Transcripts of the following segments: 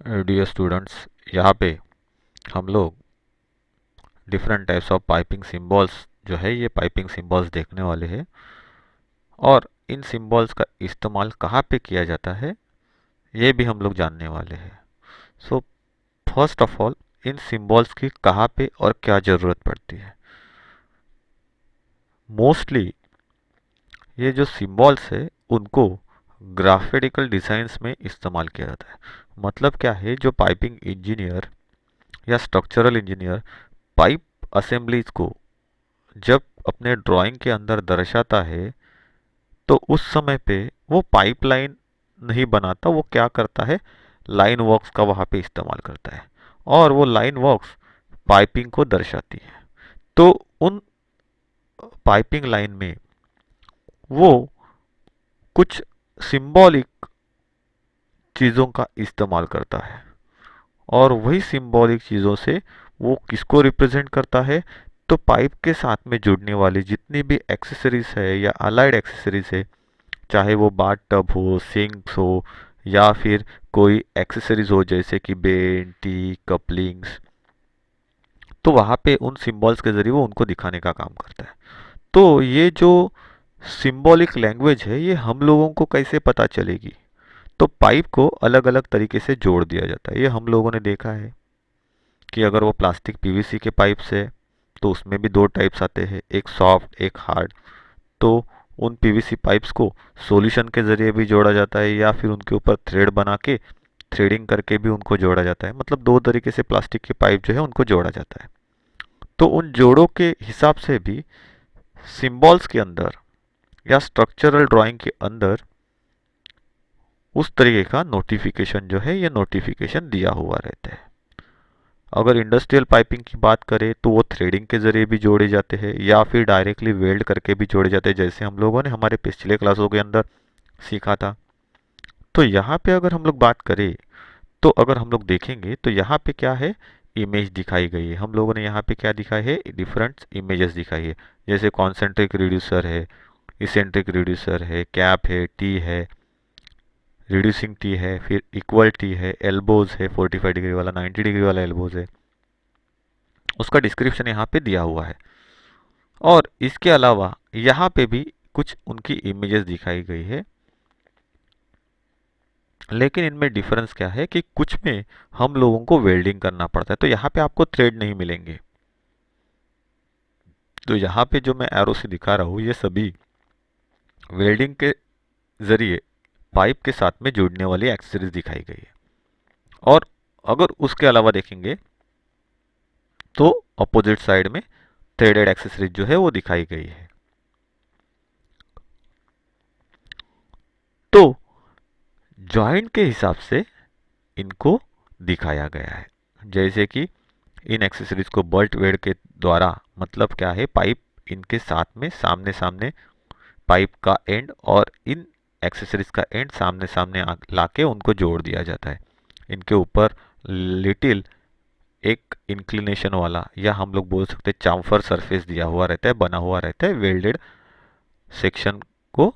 Dear students, यहाँ पे हम लोग different types of piping symbols जो है ये पाइपिंग सिंबल्स देखने वाले हैं और इन सिंबल्स का इस्तेमाल कहाँ पे किया जाता है ये भी हम लोग जानने वाले हैं। So first of all, in symbols की कहाँ पे और क्या ज़रूरत पड़ती है। मोस्टली ये जो सिंबल्स है उनको ग्राफिकल डिज़ाइंस में इस्तेमाल किया जाता है। मतलब क्या है, जो पाइपिंग इंजीनियर या स्ट्रक्चरल इंजीनियर पाइप असेंबलीज को जब अपने ड्राइंग के अंदर दर्शाता है तो उस समय पे वो पाइपलाइन नहीं बनाता, वो क्या करता है, लाइन वर्क्स का वहाँ पे इस्तेमाल करता है और वो लाइन वर्क्स पाइपिंग को दर्शाती है। तो उन पाइपिंग लाइन में वो कुछ सिंबॉलिक चीज़ों का इस्तेमाल करता है और वही सिंबॉलिक चीज़ों से वो किसको रिप्रेजेंट करता है, तो पाइप के साथ में जुड़ने वाली जितनी भी एक्सेसरीज है या अलाइड एक्सेसरीज है, चाहे वो बाथ टब हो, सिंक्स हो या फिर कोई एक्सेसरीज हो जैसे कि बेन, टी, कपलिंग्स, तो वहाँ पे उन सिंबल्स के जरिए वो उनको दिखाने का काम करता है। तो ये जो सिंबॉलिक लैंग्वेज है ये हम लोगों को कैसे पता चलेगी, तो पाइप को अलग अलग तरीके से जोड़ दिया जाता है। ये हम लोगों ने देखा है कि अगर वो प्लास्टिक पीवीसी के पाइप्स है तो उसमें भी दो टाइप्स आते हैं, एक सॉफ्ट एक हार्ड। तो उन पीवीसी पाइप्स को सॉल्यूशन के ज़रिए भी जोड़ा जाता है या फिर उनके ऊपर थ्रेड बना के थ्रेडिंग करके भी उनको जोड़ा जाता है। मतलब दो तरीके से प्लास्टिक के पाइप जो है उनको जोड़ा जाता है। तो उन जोड़ों के हिसाब से भी सिंबल्स के अंदर या स्ट्रक्चरल ड्राइंग के अंदर उस तरीके का नोटिफिकेशन जो है ये नोटिफिकेशन दिया हुआ रहता है। अगर इंडस्ट्रियल पाइपिंग की बात करें तो वो थ्रेडिंग के ज़रिए भी जोड़े जाते हैं या फिर डायरेक्टली वेल्ड करके भी जोड़े जाते हैं, जैसे हम लोगों ने हमारे पिछले क्लासों के अंदर सीखा था। तो यहाँ पे अगर हम लोग बात करें तो अगर हम लोग देखेंगे तो यहाँ पे क्या है, इमेज दिखाई गई है। हम लोगों ने यहाँ पे क्या दिखाई है, डिफरेंट इमेजेस दिखाई है, जैसे कॉन्सेंट्रिक रिड्यूसर है, इसेंट्रिक रिड्यूसर है, कैप है, टी है, रिड्यूसिंग टी है, फिर इक्वल टी है, एल्बोज है, 45 डिग्री वाला, 90 डिग्री वाला एल्बोज है। उसका डिस्क्रिप्शन यहाँ पे दिया हुआ है और इसके अलावा यहाँ पे भी कुछ उनकी इमेजेस दिखाई गई है। लेकिन इनमें डिफरेंस क्या है कि कुछ में हम लोगों को वेल्डिंग करना पड़ता है, तो यहाँ पे आपको थ्रेड नहीं मिलेंगे। तो यहाँ पे जो मैं एरो से दिखा रहा हूँ ये सभी वेल्डिंग के जरिए पाइप के साथ में जुड़ने वाली एक्सेसरीज दिखाई गई है। और अगर उसके अलावा देखेंगे तो अपोजिट साइड में थ्रेडेड एक्सेसरीज जो है वो दिखाई गई है। तो जॉइंट के हिसाब से इनको दिखाया गया है, जैसे कि इन एक्सेसरीज को बल्ट वेल्ड के द्वारा, मतलब क्या है, पाइप इनके साथ में सामने सामने पाइप का एंड और इन एक्सेसरीज का एंड सामने सामने लाके उनको जोड़ दिया जाता है। इनके ऊपर लिटिल एक इंक्लिनेशन वाला या हम लोग बोल सकते हैं चाम्फर सरफेस दिया हुआ रहता है, बना हुआ रहता है वेल्डेड सेक्शन को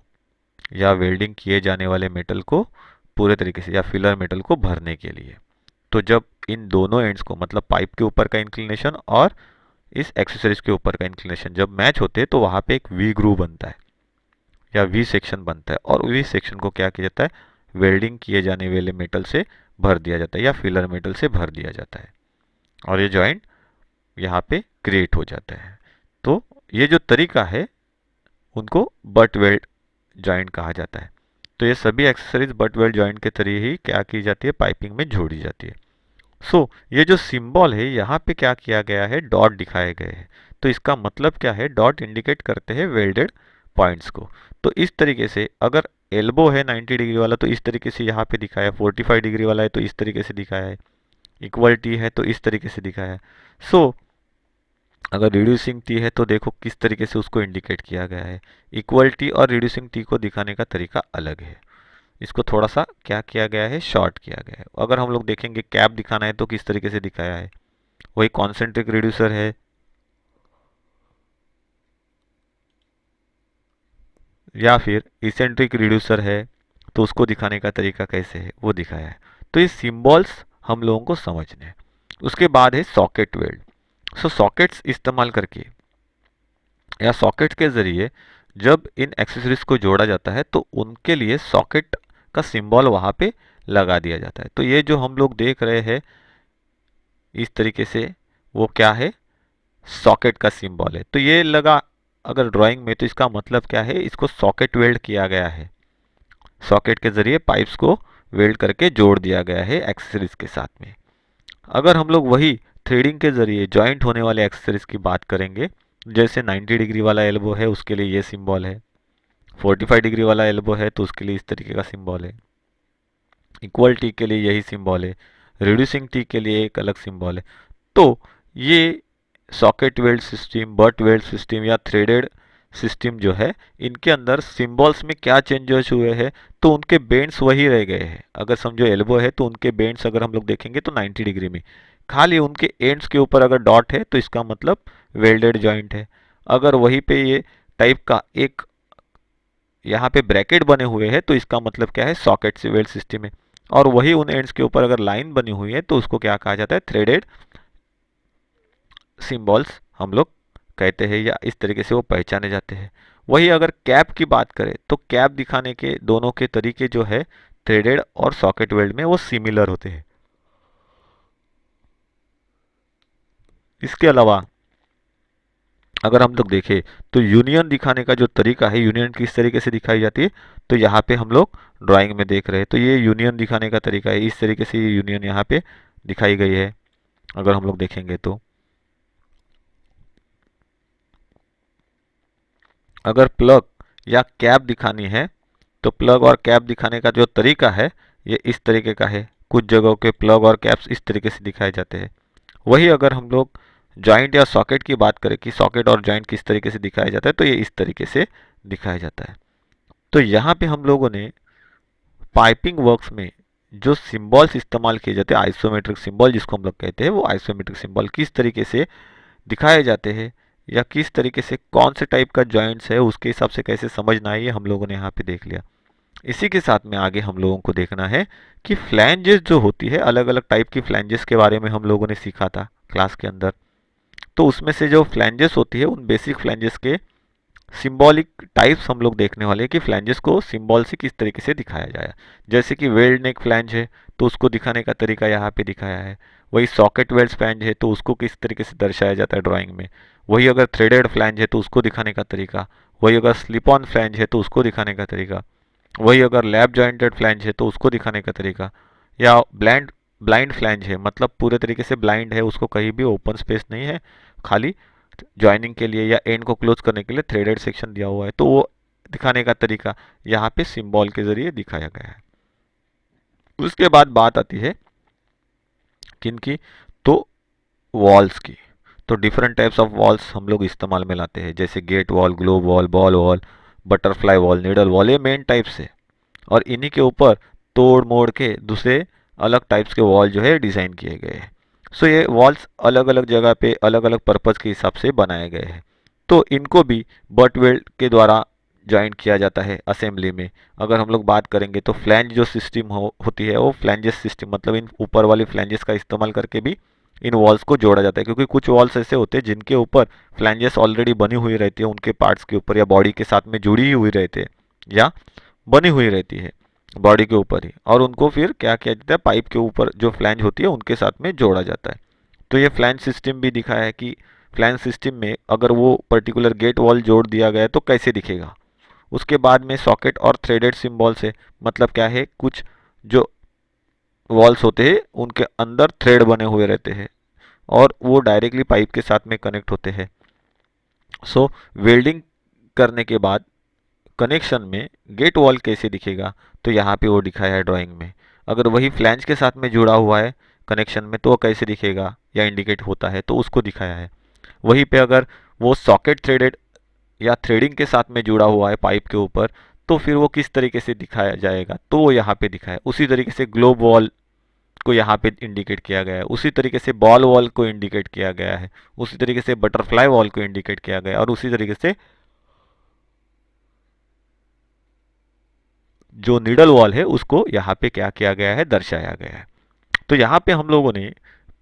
या वेल्डिंग किए जाने वाले मेटल को पूरे तरीके से या फिलर मेटल को भरने के लिए। तो जब इन दोनों एंड्स को, मतलब पाइप के ऊपर का इंक्लिनेशन और इस एक्सेसरीज के ऊपर का इंक्लिनेशन जब मैच होते हैं तो वहाँ पे एक वी ग्रूव बनता है या वी सेक्शन बनता है और वी सेक्शन को क्या किया जाता है, वेल्डिंग किए जाने वाले मेटल से भर दिया जाता है या फिलर मेटल से भर दिया जाता है और ये जॉइंट यहाँ पे क्रिएट हो जाता है। तो ये जो तरीका है उनको बट वेल्ड जॉइंट कहा जाता है। तो ये सभी एक्सेसरीज बट वेल्ड जॉइंट के तरीके ही क्या की जाती है, पाइपिंग में जोड़ी जाती है। ये जो सिंबल है यहाँ पे क्या किया गया है, डॉट दिखाए गए हैं। तो इसका मतलब क्या है, डॉट इंडिकेट करते हैं वेल्डेड पॉइंट्स को। तो इस तरीके से अगर एल्बो है 90 डिग्री वाला तो इस तरीके से यहाँ पे दिखाया है, 45 डिग्री वाला है तो इस तरीके से दिखाया है, इक्वल टी है तो इस तरीके से दिखाया है। सो अगर रिड्यूसिंग टी है तो देखो किस तरीके से उसको इंडिकेट किया गया है। इक्वल टी और रिड्यूसिंग टी को दिखाने का तरीका अलग है, इसको थोड़ा सा क्या किया गया है, शॉर्ट किया गया है। अगर हम लोग देखेंगे कैप दिखाना है तो किस तरीके से दिखाया है, वही कॉन्सेंट्रिक रिड्यूसर है या फिर इसेंट्रिक रिड्यूसर है तो उसको दिखाने का तरीका कैसे है वो दिखाया है। तो ये सिंबल्स हम लोगों को समझने हैं। उसके बाद है सॉकेट वेल्ड। सो सॉकेट्स इस्तेमाल करके या सॉकेट के ज़रिए जब इन एक्सेसरीज को जोड़ा जाता है तो उनके लिए सॉकेट का सिंबल वहाँ पे लगा दिया जाता है। तो ये जो हम लोग देख रहे हैं इस तरीके से, वो क्या है, सॉकेट का सिंबल है। तो ये लगा अगर ड्राइंग में, तो इसका मतलब क्या है, इसको सॉकेट वेल्ड किया गया है। सॉकेट के ज़रिए पाइप्स को वेल्ड करके जोड़ दिया गया है एक्सेसरीज के साथ में। अगर हम लोग वही थ्रेडिंग के ज़रिए जॉइंट होने वाले एक्सेसरीज की बात करेंगे, जैसे 90 डिग्री वाला एल्बो है उसके लिए ये सिंबल है, 45 डिग्री वाला एल्बो है तो उसके लिए इस तरीके का सिंबल है, इक्वल टी के लिए यही सिंबल है, रिड्यूसिंग टी के लिए एक अलग सिंबल है। तो ये socket weld system, butt weld system या थ्रेडेड सिस्टम जो है, इनके अंदर सिंबल्स में क्या चेंजेस हुए हैं, तो उनके बेंड्स वही रह गए हैं। अगर समझो एल्बो है तो उनके बेंड्स अगर हम लोग देखेंगे तो 90 डिग्री में, खाली उनके एंड्स के ऊपर अगर डॉट है तो इसका मतलब वेल्डेड जॉइंट है। अगर वहीं पे ये टाइप का एक यहाँ पे ब्रैकेट बने हुए हैं तो इसका मतलब क्या है, सॉकेट से वेल्ड सिस्टम है। और वही उन एंड्स के ऊपर अगर लाइन बनी हुई है तो उसको क्या कहा जाता है, थ्रेडेड सिंबल्स हम लोग कहते हैं, या इस तरीके से वो पहचाने जाते हैं। वही अगर कैप की बात करें तो कैप दिखाने के दोनों के तरीके जो है थ्रेडेड और सॉकेट वेल्ड में वो सिमिलर होते हैं। इसके अलावा अगर हम लोग देखें तो यूनियन दिखाने का जो तरीका है, यूनियन किस तरीके से दिखाई जाती है, तो यहाँ पे हम लोग ड्राइंग में देख रहे हैं। तो ये यूनियन दिखाने का तरीका है, इस तरीके से ये यूनियन यहाँ पे दिखाई गई है अगर हम लोग देखेंगे तो। अगर प्लग या कैप दिखानी है तो प्लग और कैप दिखाने का जो तरीका है ये इस तरीके का है। कुछ जगहों के प्लग और कैप्स इस तरीके से दिखाए जाते हैं। वही अगर हम लोग जॉइंट या सॉकेट की बात करें कि सॉकेट और जॉइंट किस तरीके से दिखाया जाता है, तो ये इस तरीके से दिखाया जाता है। तो यहाँ पे हम लोगों ने पाइपिंग वर्क्स में जो सिंबल्स इस्तेमाल किए जाते हैं, आइसोमेट्रिक सिंबल जिसको हम लोग कहते हैं, वो आइसोमेट्रिक सिंबल किस तरीके से दिखाए जाते हैं या किस तरीके से कौन से टाइप का जॉइंट्स है उसके हिसाब से कैसे समझना है, ये हम लोगों ने यहाँ पे देख लिया। इसी के साथ में आगे हम लोगों को देखना है कि फ्लैंजेस जो होती है, अलग अलग टाइप की फ्लैंजेस के बारे में हम लोगों ने सीखा था क्लास के अंदर। तो उसमें से जो फ्लैंजेस होती है उन बेसिक फ्लैंजेस के सिंबॉलिक टाइप्स हम लोग देखने वाले हैं कि फ्लैंजेस को सिंबल से किस तरीके से दिखाया जाए। जैसे कि वेल्ड नेक फ्लैंज है तो उसको दिखाने का तरीका यहाँ पे दिखाया है। वही सॉकेट वेल्ड फ्लैंज है तो उसको किस तरीके से दर्शाया जाता है ड्राइंग में। वही अगर थ्रेडेड फ्लैंज है तो उसको दिखाने का तरीका। वही अगर स्लिप ऑन फ्लैंज है तो उसको दिखाने का तरीका। वही अगर लैप जॉइंटेड फ्लैंज है तो उसको दिखाने का तरीका। या ब्लाइंड ब्लाइंड फ्लैंज है, मतलब पूरे तरीके से ब्लाइंड है, उसको कहीं भी ओपन स्पेस नहीं है, खाली ज्वाइनिंग के लिए या एंड को क्लोज करने के लिए थ्रेडेड सेक्शन दिया हुआ है, तो वो दिखाने का तरीका यहाँ पे सिंबल के जरिए दिखाया गया है। उसके बाद बात आती है किनकी, तो वॉल्स की। तो डिफरेंट टाइप्स ऑफ वॉल्स हम लोग इस्तेमाल में लाते हैं, जैसे gate valve, globe valve, ball valve, butterfly valve, needle valve, ये मेन टाइप्स है। और इन्हीं के ऊपर तोड़ मोड़ के दूसरे अलग टाइप्स के वॉल जो है डिज़ाइन किए गए हैं। सो ये वॉल्स अलग अलग जगह पे अलग अलग पर्पज़ के हिसाब से बनाए गए हैं। तो इनको भी बट वेल्ड के द्वारा ज्वाइन किया जाता है असेंबली में। अगर हम लोग बात करेंगे तो फ्लैंज जो सिस्टम होती है वो फ्लैंजेस सिस्टम, मतलब इन ऊपर वाली फ्लैंजेस का इस्तेमाल करके भी इन वॉल्स को जोड़ा जाता है, क्योंकि कुछ वॉल्स ऐसे होते हैं जिनके ऊपर फ्लैंजेस ऑलरेडी बनी हुई रहती है, उनके पार्ट्स के ऊपर या बॉडी के साथ में जुड़ी हुई रहती है या बनी हुई रहती है बॉडी के ऊपर ही, और उनको फिर क्या किया जाता है, पाइप के ऊपर जो फ्लैंज होती है उनके साथ में जोड़ा जाता है। तो ये फ्लैंज सिस्टम भी दिखाया है कि फ्लैंज सिस्टम में अगर वो पर्टिकुलर गेट वॉल जोड़ दिया गया है तो कैसे दिखेगा। उसके बाद में सॉकेट और थ्रेडेड सिंबल से मतलब क्या है, कुछ जो वॉल्स होते हैं उनके अंदर थ्रेड बने हुए रहते हैं और वो डायरेक्टली पाइप के साथ में कनेक्ट होते हैं। सो वेल्डिंग करने के बाद कनेक्शन में गेट वॉल कैसे दिखेगा, तो यहाँ पे वो दिखाया है ड्राइंग में। अगर वही फ्लैंज के साथ में जुड़ा हुआ है कनेक्शन में तो वो कैसे दिखेगा या इंडिकेट होता है, तो उसको दिखाया है। वहीं पे अगर वो सॉकेट थ्रेडेड या थ्रेडिंग के साथ में जुड़ा हुआ है पाइप के ऊपर, तो फिर वो किस तरीके से दिखाया जाएगा, तो वो यहाँ पे दिखाया है। उसी तरीके से ग्लोब वॉल को यहाँ पे इंडिकेट किया गया है, उसी तरीके से बॉल वॉल को इंडिकेट किया गया है, उसी तरीके से बटरफ्लाई वॉल को इंडिकेट किया गया है, और उसी तरीके से जो नीडल वॉल है उसको यहाँ पे क्या किया गया है, दर्शाया गया है। तो यहाँ पे हम लोगों ने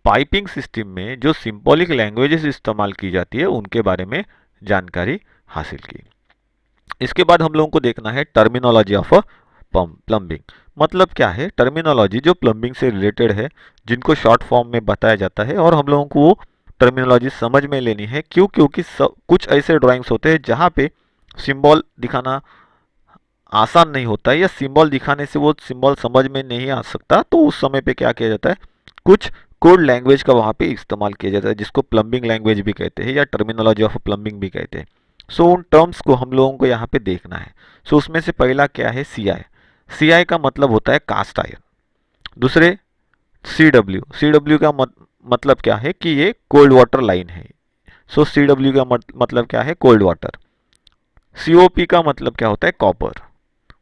पाइपिंग सिस्टम में जो सिंबॉलिक लैंग्वेजेस इस्तेमाल की जाती है उनके बारे में जानकारी हासिल की। इसके बाद हम लोगों को देखना है टर्मिनोलॉजी ऑफ प्लम्बिंग। मतलब क्या है टर्मिनोलॉजी जो प्लम्बिंग से रिलेटेड है, जिनको शॉर्ट फॉर्म में बताया जाता है, और हम लोगों को वो टर्मिनोलॉजी समझ में लेनी है। क्यों? क्योंकि कुछ ऐसे ड्राइंग्स होते हैं जहाँ पे सिंबल दिखाना आसान नहीं होता है, या सिंबल दिखाने से वो सिंबल समझ में नहीं आ सकता, तो उस समय पे क्या किया जाता है, कुछ कोड लैंग्वेज का वहाँ पे इस्तेमाल किया जाता है, जिसको प्लम्बिंग लैंग्वेज भी कहते हैं या टर्मिनोलॉजी ऑफ प्लम्बिंग भी कहते हैं। सो उन टर्म्स को हम लोगों को यहाँ पे देखना है। सो उसमें से पहला क्या है, सी आई। सी आई का मतलब होता है कास्ट आयरन। दूसरे सी डब्ल्यू। सी डब्ल्यू का मतलब क्या है कि ये कोल्ड वाटर लाइन है। सो सी डब्ल्यू का मतलब क्या है, कोल्ड वाटर। सी ओ पी का मतलब क्या होता है, कॉपर।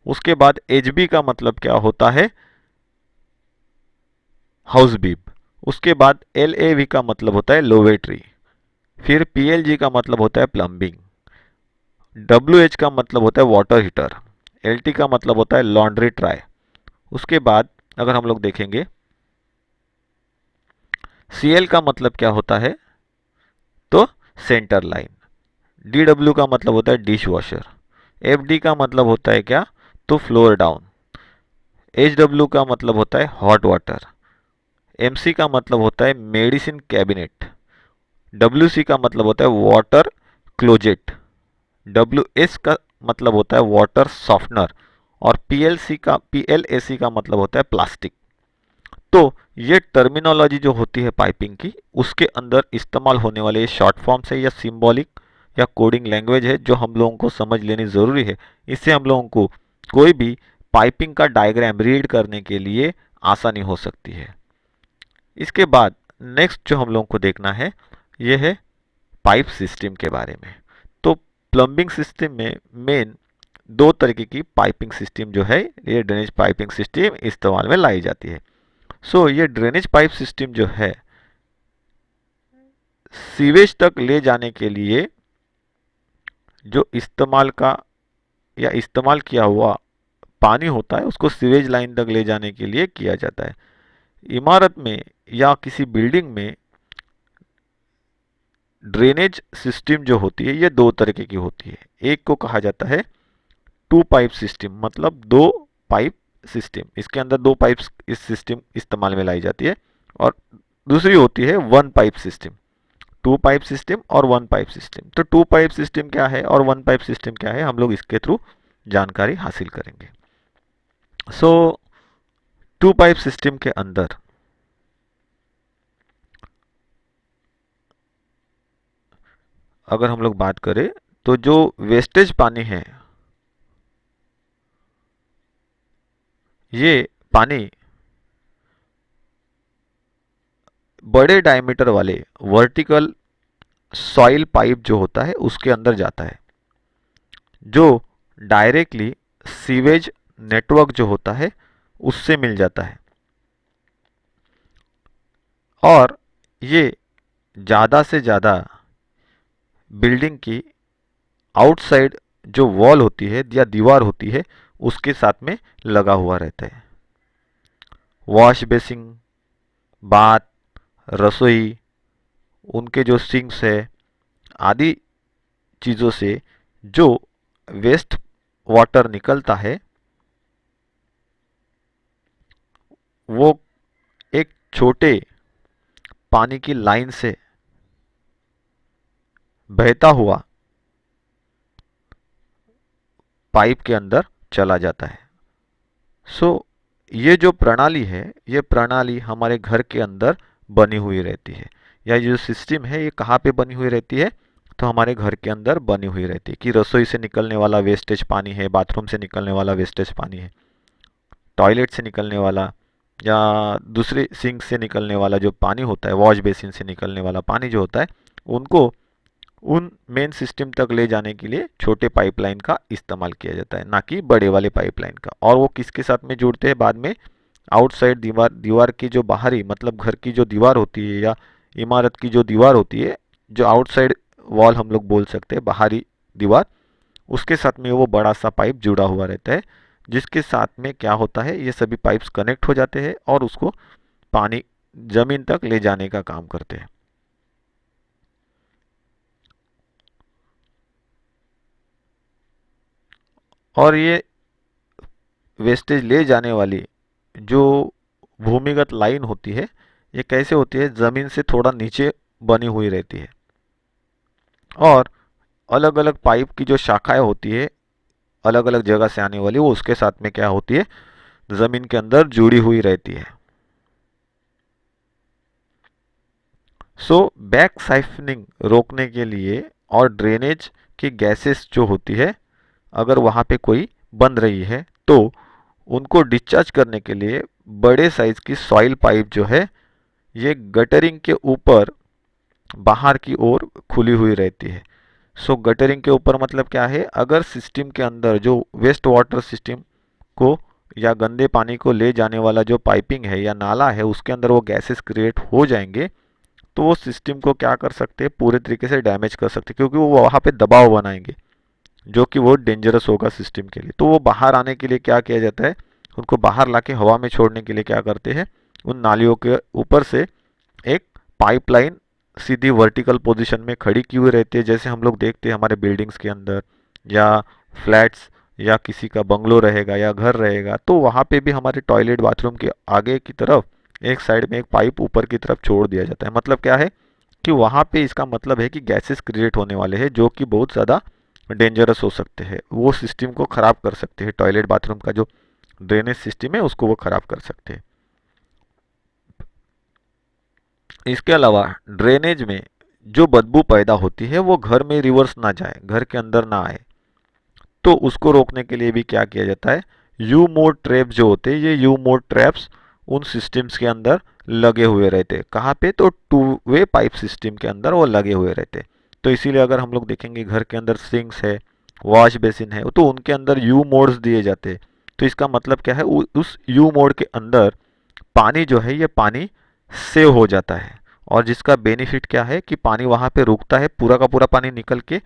उसके बाद एच बी का मतलब क्या होता है, हाउस बीब। उसके बाद एल ए वी का मतलब होता है लोवेट्री। फिर पी एल जी का मतलब होता है प्लम्बिंग। डब्ल्यू एच का मतलब होता है वाटर हीटर। एल टी का मतलब होता है लॉन्ड्री ट्राई। उसके बाद अगर हम लोग देखेंगे, सी एल का मतलब क्या होता है, तो सेंटर लाइन। डी डब्ल्यू का मतलब होता है डिश वॉशर। एफ डी का मतलब होता है क्या, तो फ्लोर डाउन। एच डब्ल्यू का मतलब होता है हॉट वाटर। एम सी का मतलब होता है मेडिसिन कैबिनेट। डब्ल्यू सी का मतलब होता है वाटर क्लोजेट। डब्ल्यू एस का मतलब होता है वाटर सॉफ्टनर। और पी एल ए सी का मतलब होता है प्लास्टिक। तो ये टर्मिनोलॉजी जो होती है पाइपिंग की, उसके अंदर इस्तेमाल होने वाले ये शॉर्ट फॉर्म्स है या सिंबॉलिक या कोडिंग लैंग्वेज है, जो हम लोगों को समझ लेनी ज़रूरी है। इससे हम लोगों को कोई भी पाइपिंग का डायग्राम रीड करने के लिए आसानी हो सकती है। इसके बाद नेक्स्ट जो हम लोगों को देखना है, ये है पाइप सिस्टम के बारे में। तो प्लम्बिंग सिस्टम में मेन दो तरीके की पाइपिंग सिस्टम जो है, ये ड्रेनेज पाइपिंग सिस्टम इस्तेमाल में लाई जाती है। सो ये ड्रेनेज पाइप सिस्टम जो है, सीवेज तक ले जाने के लिए जो इस्तेमाल का या इस्तेमाल किया हुआ पानी होता है, उसको सीवेज लाइन तक ले जाने के लिए किया जाता है। इमारत में या किसी बिल्डिंग में ड्रेनेज सिस्टम जो होती है, ये दो तरीके की होती है। एक को कहा जाता है टू पाइप सिस्टम, मतलब दो पाइप सिस्टम, इसके अंदर दो पाइप्स इस सिस्टम इस्तेमाल में लाई जाती है। और दूसरी होती है one pipe system. Two pipe system और वन पाइप सिस्टम। तो टू पाइप सिस्टम क्या है और वन पाइप सिस्टम क्या है, हम लोग इसके थ्रू जानकारी हासिल करेंगे। सो टू पाइप सिस्टम के अंदर अगर हम लोग बात करें, तो जो वेस्टेज पानी है, ये पानी बड़े डायमीटर वाले वर्टिकल सॉइल पाइप जो होता है उसके अंदर जाता है, जो डायरेक्टली सीवेज नेटवर्क जो होता है उससे मिल जाता है। और ये ज़्यादा से ज़्यादा बिल्डिंग की आउटसाइड जो वॉल होती है या दीवार होती है उसके साथ में लगा हुआ रहता है। वॉश बेसिन, बाथ, रसोई, उनके जो सिंक्स है आदि चीज़ों से जो वेस्ट वाटर निकलता है, वो एक छोटे पानी की लाइन से बहता हुआ पाइप के अंदर चला जाता है। सो ये जो प्रणाली है, ये प्रणाली हमारे घर के अंदर बनी हुई रहती है, या ये जो सिस्टम है ये कहाँ पे बनी हुई रहती है, तो हमारे घर के अंदर बनी हुई रहती है। कि रसोई से निकलने वाला वेस्टेज पानी है, बाथरूम से निकलने वाला वेस्टेज पानी है, टॉयलेट से निकलने वाला या दूसरे सिंक से निकलने वाला जो पानी होता है, वॉश बेसिन से निकलने वाला पानी जो होता है, उनको उन मेन सिस्टम तक ले जाने के लिए छोटे पाइपलाइन का इस्तेमाल किया जाता है, ना कि बड़े वाले पाइपलाइन का। और वो किसके साथ में जुड़ते हैं बाद में, आउटसाइड दीवार की जो बाहरी, मतलब घर की जो दीवार होती है या इमारत की जो दीवार होती है, जो आउटसाइड वॉल हम लोग बोल सकते हैं, बाहरी दीवार, उसके साथ में वो बड़ा सा पाइप जुड़ा हुआ रहता है, जिसके साथ में क्या होता है, ये सभी पाइप्स कनेक्ट हो जाते हैं और उसको पानी जमीन तक ले जाने का काम करते हैं। और ये वेस्टेज ले जाने वाली जो भूमिगत लाइन होती है, ये कैसे होती है, जमीन से थोड़ा नीचे बनी हुई रहती है और अलग अलग पाइप की जो शाखाएं होती है अलग अलग जगह से आने वाली, वो उसके साथ में क्या होती है, जमीन के अंदर जुड़ी हुई रहती है। सो बैक साइफनिंग रोकने के लिए और ड्रेनेज की गैसेस जो होती है, अगर वहाँ पे कोई बन रही है तो उनको डिस्चार्ज करने के लिए बड़े साइज की सॉइल पाइप जो है ये गटरिंग के ऊपर बाहर की ओर खुली हुई रहती है। सो गटरिंग के ऊपर मतलब क्या है, अगर सिस्टम के अंदर जो वेस्ट वाटर सिस्टम को या गंदे पानी को ले जाने वाला जो पाइपिंग है या नाला है उसके अंदर वो गैसेस क्रिएट हो जाएंगे, तो वो सिस्टम को क्या कर सकते हैं, पूरे तरीके से डैमेज कर सकते हैं, क्योंकि वो वहाँ पे दबाव बनाएंगे जो कि वो डेंजरस होगा सिस्टम के लिए। तो वो बाहर आने के लिए क्या किया जाता है, उनको बाहर लाके हवा में छोड़ने के लिए क्या करते हैं, उन नालियों के ऊपर से एक पाइपलाइन सीधी वर्टिकल पोजीशन में खड़ी की हुई रहती है, जैसे हम लोग देखते हैं हमारे बिल्डिंग्स के अंदर या फ्लैट्स या किसी का बंगलो रहेगा या घर रहेगा, तो वहाँ पे भी हमारे टॉयलेट बाथरूम के आगे की तरफ एक साइड में एक पाइप ऊपर की तरफ छोड़ दिया जाता है। मतलब क्या है कि वहाँ पे इसका मतलब है कि गैसेस क्रिएट होने वाले हैं जो कि बहुत ज़्यादा डेंजरस हो सकते हैं, वो सिस्टम को ख़राब कर सकते हैं, टॉयलेट बाथरूम का जो ड्रेनेज सिस्टम है उसको वो ख़राब कर सकते हैं। इसके अलावा ड्रेनेज में जो बदबू पैदा होती है वो घर में रिवर्स ना जाए, घर के अंदर ना आए, तो उसको रोकने के लिए भी क्या किया जाता है, यू मोड ट्रैप जो होते हैं, ये यू मोड ट्रैप्स उन सिस्टम्स के अंदर लगे हुए रहते हैं। कहाँ पे, तो टू वे पाइप सिस्टम के अंदर वो लगे हुए रहते हैं। तो इसीलिए अगर हम लोग देखेंगे घर के अंदर सिंक्स है, वॉश बेसिन है, तो उनके अंदर यू मोड्स दिए जाते हैं। तो इसका मतलब क्या है, उस यू मोड के अंदर पानी जो है ये पानी सेव हो जाता है, और जिसका बेनिफिट क्या है कि पानी वहाँ पे रुकता है, पूरा का पूरा पानी निकल के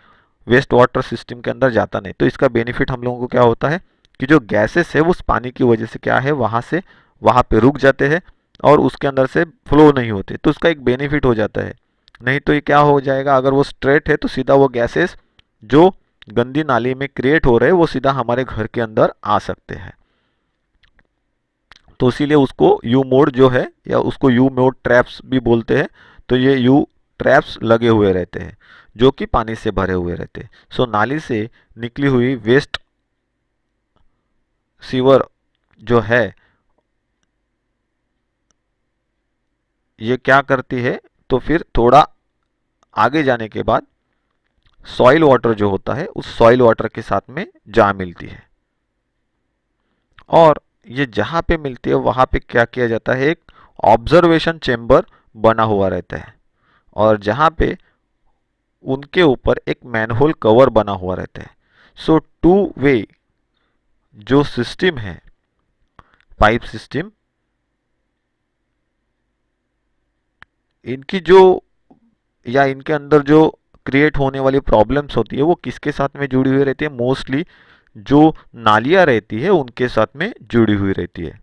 वेस्ट वाटर सिस्टम के अंदर जाता नहीं। तो इसका बेनिफिट हम लोगों को क्या होता है कि जो गैसेस है उस पानी की वजह से क्या है वहाँ से वहाँ पे रुक जाते हैं और उसके अंदर से फ्लो नहीं होते, तो उसका एक बेनिफिट हो जाता है। नहीं तो ये क्या हो जाएगा, अगर वो स्ट्रेट है तो सीधा वो गैसेस जो गंदी नाली में क्रिएट हो रहे हैं वो सीधा हमारे घर के अंदर आ सकते हैं। तो इसीलिए उसको यू मोड जो है या उसको यू मोड ट्रैप्स भी बोलते हैं। तो ये यू ट्रैप्स लगे हुए रहते हैं जो कि पानी से भरे हुए रहते हैं। सो नाली से निकली हुई वेस्ट सीवर जो है ये क्या करती है, तो फिर थोड़ा आगे जाने के बाद सॉइल वाटर जो होता है उस सॉइल वाटर के साथ में जा मिलती है, और ये जहाँ पे मिलती है वहाँ पे क्या किया जाता है, एक ऑब्जर्वेशन चेम्बर बना हुआ रहता है, और जहाँ पे उनके ऊपर एक मैनहोल कवर बना हुआ रहता है। सो टू वे जो सिस्टम है, पाइप सिस्टम, इनकी जो या इनके अंदर जो क्रिएट होने वाली प्रॉब्लम्स होती है वो किसके साथ में जुड़ी हुई रहती है, मोस्टली जो नालियाँ रहती है उनके साथ में जुड़ी हुई रहती है,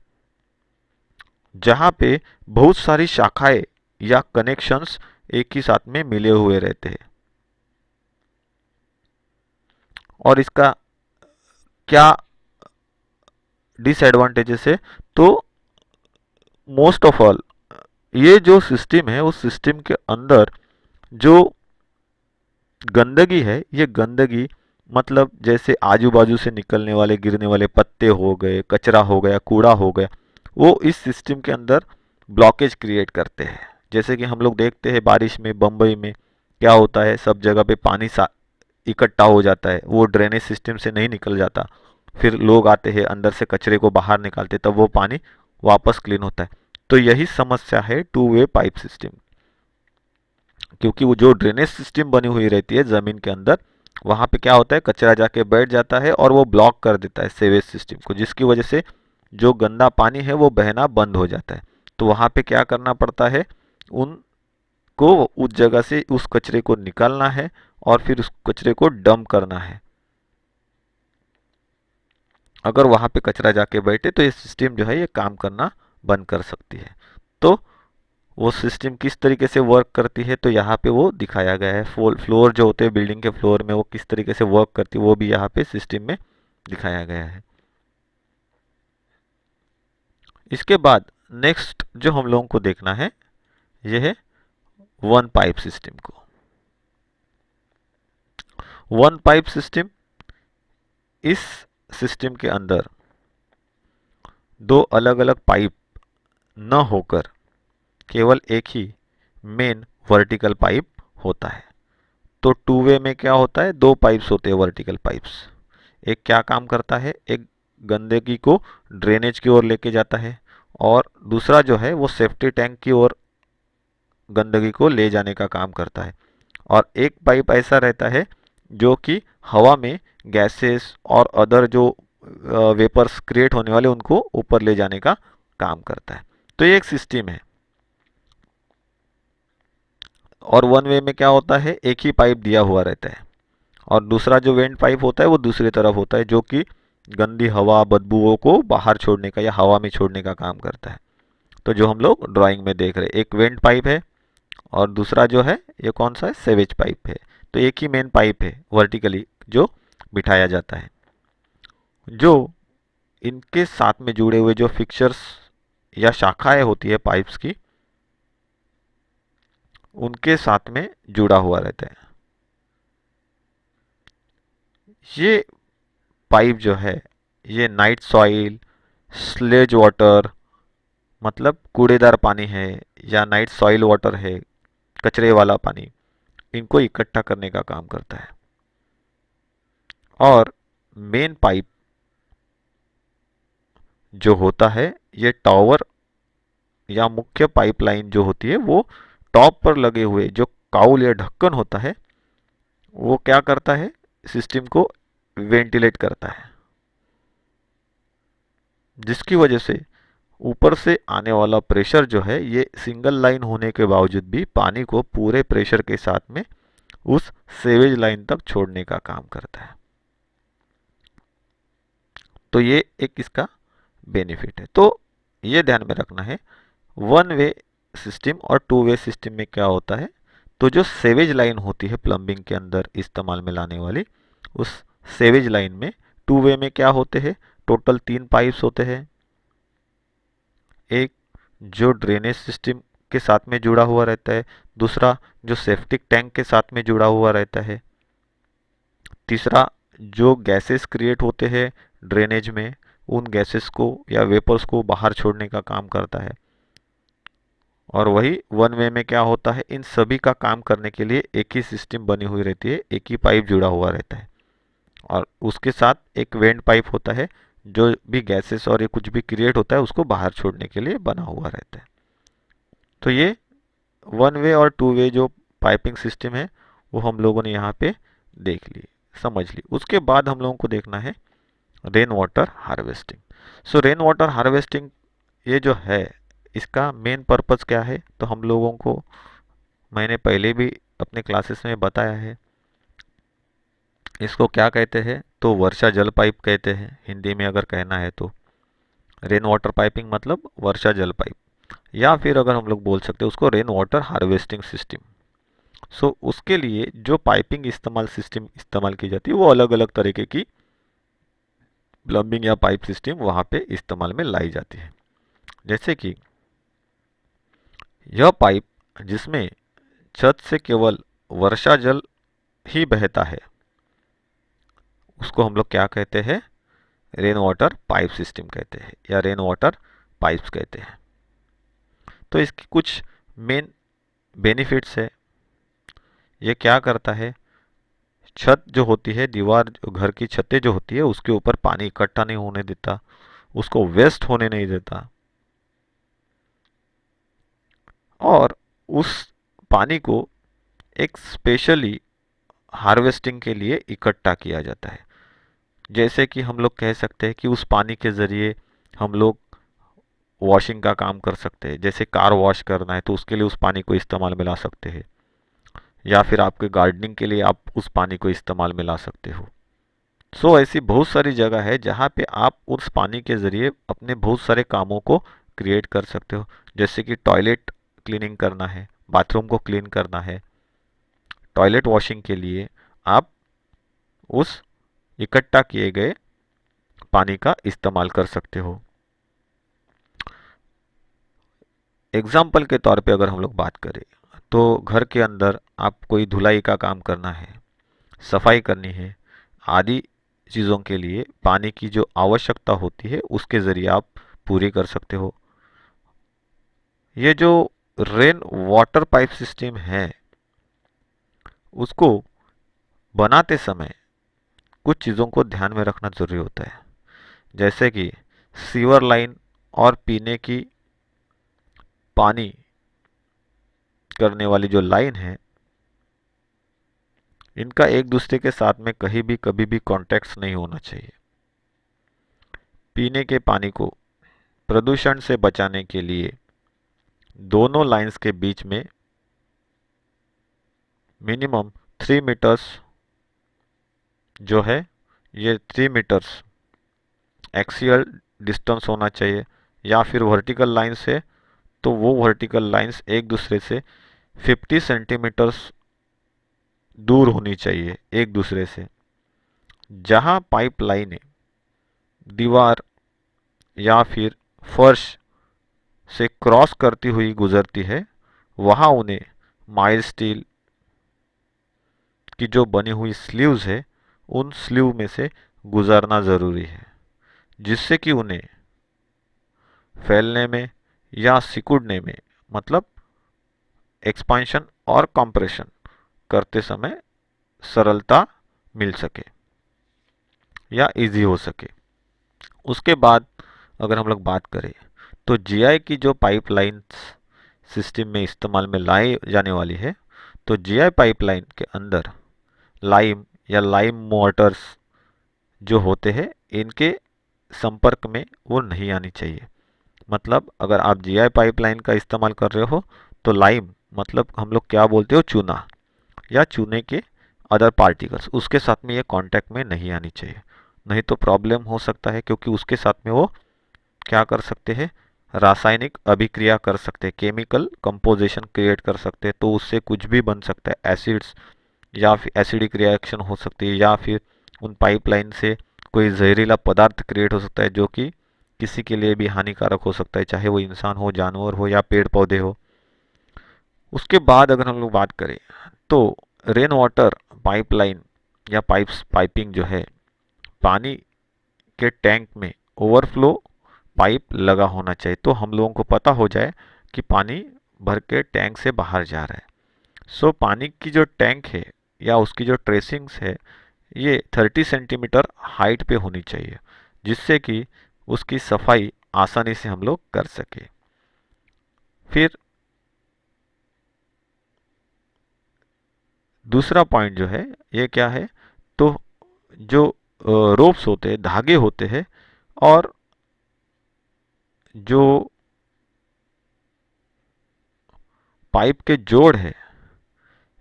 जहाँ पे बहुत सारी शाखाएं या कनेक्शंस एक ही साथ में मिले हुए रहते हैं। और इसका क्या डिसएडवांटेजेस है, तो मोस्ट ऑफ ऑल ये जो सिस्टम है उस सिस्टम के अंदर जो गंदगी है, ये गंदगी मतलब जैसे आजू बाजू से निकलने वाले गिरने वाले पत्ते हो गए, कचरा हो गया, कूड़ा हो गया, वो इस सिस्टम के अंदर ब्लॉकेज क्रिएट करते हैं। जैसे कि हम लोग देखते हैं बारिश में बम्बई में क्या होता है, सब जगह पे पानी इकट्ठा हो जाता है, वो ड्रेनेज सिस्टम से नहीं निकल जाता, फिर लोग आते हैं अंदर से कचरे को बाहर निकालते, तब वो पानी वापस क्लीन होता है। तो यही समस्या है टू वे पाइप सिस्टम, क्योंकि वो जो ड्रेनेज सिस्टम बनी हुई रहती है ज़मीन के अंदर, वहाँ पे क्या होता है, कचरा जाके बैठ जाता है और वो ब्लॉक कर देता है सीवेज सिस्टम को, जिसकी वजह से जो गंदा पानी है वो बहना बंद हो जाता है। तो वहाँ पे क्या करना पड़ता है, उनको उस जगह से उस कचरे को निकालना है और फिर उस कचरे को डंप करना है। अगर वहाँ पे कचरा जाके बैठे तो ये सिस्टम जो है ये काम करना बंद कर सकती है। तो वो सिस्टम किस तरीके से वर्क करती है तो यहाँ पे वो दिखाया गया है। फ्लोर जो होते हैं बिल्डिंग के फ्लोर में वो किस तरीके से वर्क करती है वो भी यहाँ पे सिस्टम में दिखाया गया है। इसके बाद नेक्स्ट जो हम लोगों को देखना है ये है वन पाइप सिस्टम को। वन पाइप सिस्टम, इस सिस्टम के अंदर दो अलग अलग पाइप न होकर केवल एक ही मेन वर्टिकल पाइप होता है। तो टू वे में क्या होता है, दो पाइप्स होते हैं वर्टिकल पाइप्स। एक क्या काम करता है, एक गंदगी को ड्रेनेज की ओर लेके जाता है और दूसरा जो है वो सेफ्टी टैंक की ओर गंदगी को ले जाने का काम करता है। और एक पाइप ऐसा रहता है जो कि हवा में गैसेस और अदर जो वेपर्स क्रिएट होने वाले उनको ऊपर ले जाने का काम करता है। तो ये एक सिस्टम है। और वन वे में क्या होता है, एक ही पाइप दिया हुआ रहता है और दूसरा जो वेंट पाइप होता है वो दूसरी तरफ होता है जो कि गंदी हवा बदबूओं को बाहर छोड़ने का या हवा में छोड़ने का काम करता है। तो जो हम लोग ड्राइंग में देख रहे हैं, एक वेंट पाइप है और दूसरा जो है ये कौन सा है, सेवेज पाइप है। तो एक ही मेन पाइप है वर्टिकली जो बिठाया जाता है। जो इनके साथ में जुड़े हुए जो फिक्चर्स या शाखाएं होती है पाइप्स की, उनके साथ में जुड़ा हुआ रहता है। ये पाइप जो है ये नाइट सॉइल, स्लेज वाटर मतलब कूड़ेदार पानी है या नाइट सॉइल वाटर है कचरे वाला पानी, इनको इकट्ठा करने का काम करता है। और मेन पाइप जो होता है ये टावर या मुख्य पाइपलाइन जो होती है वो टॉप पर लगे हुए जो काउल या ढक्कन होता है वो क्या करता है, सिस्टम को वेंटिलेट करता है, जिसकी वजह से ऊपर से आने वाला प्रेशर जो है ये सिंगल लाइन होने के बावजूद भी पानी को पूरे प्रेशर के साथ में उस सेवेज लाइन तक छोड़ने का काम करता है। तो ये एक इसका बेनिफिट है। तो ये ध्यान में रखना है, वन वे सिस्टम और टू वे सिस्टम में क्या होता है, तो जो सेवेज लाइन होती है प्लम्बिंग के अंदर इस्तेमाल में लाने वाली, उस सेवेज लाइन में टू वे में क्या होते हैं, टोटल 3 पाइप्स होते हैं। एक जो ड्रेनेज सिस्टम के साथ में जुड़ा हुआ रहता है, दूसरा जो सेप्टिक टैंक के साथ में जुड़ा हुआ रहता है, तीसरा जो गैसेस क्रिएट होते हैं ड्रेनेज में उन गैसेस को या वेपर्स को बाहर छोड़ने का काम करता है। और वही वन वे में क्या होता है, इन सभी का काम करने के लिए एक ही सिस्टम बनी हुई रहती है, एक ही पाइप जुड़ा हुआ रहता है और उसके साथ एक वेंट पाइप होता है जो भी गैसेस और ये कुछ भी क्रिएट होता है उसको बाहर छोड़ने के लिए बना हुआ रहता है। तो ये वन वे और टू वे जो पाइपिंग सिस्टम है वो हम लोगों ने यहाँ पे देख ली, समझ ली। उसके बाद हम लोगों को देखना है रेन वाटर हार्वेस्टिंग। सो रेन वाटर हार्वेस्टिंग ये जो है इसका मेन पर्पज़ क्या है, तो हम लोगों को मैंने पहले भी अपने क्लासेस में बताया है। इसको क्या कहते हैं, तो वर्षा जल पाइप कहते हैं हिंदी में अगर कहना है तो। रेन वाटर पाइपिंग मतलब वर्षा जल पाइप, या फिर अगर हम लोग बोल सकते हैं उसको रेन वाटर हार्वेस्टिंग सिस्टम। सो उसके लिए जो पाइपिंग इस्तेमाल की जाती है वो अलग अलग तरीके की प्लम्बिंग या पाइप सिस्टम वहाँ पे इस्तेमाल में लाई जाती है। जैसे कि यह पाइप जिसमें छत से केवल वर्षा जल ही बहता है उसको हम लोग क्या कहते हैं, रेन वाटर पाइप सिस्टम कहते हैं या रेन वाटर पाइप्स कहते हैं। तो इसकी कुछ मेन बेनिफिट्स है। ये क्या करता है, छत जो होती है, दीवार घर की छतें जो होती है उसके ऊपर पानी इकट्ठा नहीं होने देता, उसको वेस्ट होने नहीं देता और उस पानी को एक स्पेशली हार्वेस्टिंग के लिए इकट्ठा किया जाता है। जैसे कि हम लोग कह सकते हैं कि उस पानी के ज़रिए हम लोग वॉशिंग का काम कर सकते हैं। जैसे कार वॉश करना है तो उसके लिए उस पानी को इस्तेमाल में ला सकते हैं, या फिर आपके गार्डनिंग के लिए आप उस पानी को इस्तेमाल में ला सकते हो। सो ऐसी बहुत सारी जगह है जहाँ पे आप उस पानी के ज़रिए अपने बहुत सारे कामों को क्रिएट कर सकते हो। जैसे कि टॉयलेट क्लीनिंग करना है, बाथरूम को क्लीन करना है, टॉयलेट वॉशिंग के लिए आप उस इकट्ठा किए गए पानी का इस्तेमाल कर सकते हो। एग्जाम्पल के तौर पे अगर हम लोग बात करें तो घर के अंदर आप कोई धुलाई का काम करना है, सफाई करनी है, आदि चीज़ों के लिए पानी की जो आवश्यकता होती है उसके ज़रिए आप पूरी कर सकते हो। ये जो रेन वाटर पाइप सिस्टम है उसको बनाते समय कुछ चीज़ों को ध्यान में रखना ज़रूरी होता है। जैसे कि सीवर लाइन और पीने की पानी करने वाली जो लाइन है, इनका एक दूसरे के साथ में कहीं भी कभी भी कॉन्टैक्ट नहीं होना चाहिए। पीने के पानी को प्रदूषण से बचाने के लिए दोनों लाइंस के बीच में मिनिमम 3 मीटर्स जो है, ये 3 मीटर्स एक्सियल डिस्टेंस होना चाहिए, या फिर वर्टिकल लाइन से तो वो वर्टिकल लाइंस एक दूसरे से 50 सेंटीमीटर्स दूर होनी चाहिए एक दूसरे से। जहां पाइप लाइनें दीवार या फिर फर्श से क्रॉस करती हुई गुजरती है, वहां उन्हें माइल्ड स्टील की जो बनी हुई स्लीव्स है उन स्लीव में से गुजरना ज़रूरी है, जिससे कि उन्हें फैलने में या सिकुड़ने में, मतलब एक्सपांशन और कंप्रेशन करते समय सरलता मिल सके या इजी हो सके। उसके बाद अगर हम लोग बात करें तो जीआई की जो पाइपलाइंस सिस्टम में इस्तेमाल में लाई जाने वाली है, तो जीआई पाइपलाइन के अंदर लाइम या लाइम मोटर्स जो होते हैं इनके संपर्क में वो नहीं आनी चाहिए। मतलब अगर आप जीआई पाइपलाइन का इस्तेमाल कर रहे हो तो लाइम मतलब हम लोग क्या बोलते हो, चूना या चूने के अदर पार्टिकल्स उसके साथ में ये कांटेक्ट में नहीं आनी चाहिए, नहीं तो प्रॉब्लम हो सकता है, क्योंकि उसके साथ में वो क्या कर सकते हैं, रासायनिक अभिक्रिया कर सकते हैं, केमिकल कंपोजिशन क्रिएट कर सकते हैं, तो उससे कुछ भी बन सकता है, एसिड्स या फिर एसिडिक रिएक्शन हो सकती है, या फिर उन पाइपलाइन से कोई जहरीला पदार्थ क्रिएट हो सकता है जो कि किसी के लिए भी हानिकारक हो सकता है, चाहे वो इंसान हो, जानवर हो या पेड़ पौधे हो। उसके बाद अगर हम लोग बात करें तो रेन वाटर पाइपलाइन या पाइपिंग जो है, पानी के टैंक में ओवरफ्लो पाइप लगा होना चाहिए, तो हम लोगों को पता हो जाए कि पानी भर के टैंक से बाहर जा रहा है। सो पानी की जो टैंक है या उसकी जो ट्रेसिंग्स है ये 30 सेंटीमीटर हाइट पे होनी चाहिए, जिससे कि उसकी सफाई आसानी से हम लोग कर सके। फिर दूसरा पॉइंट जो है ये क्या है, तो जो रोप्स होते हैं, धागे होते हैं, और जो पाइप के जोड़ है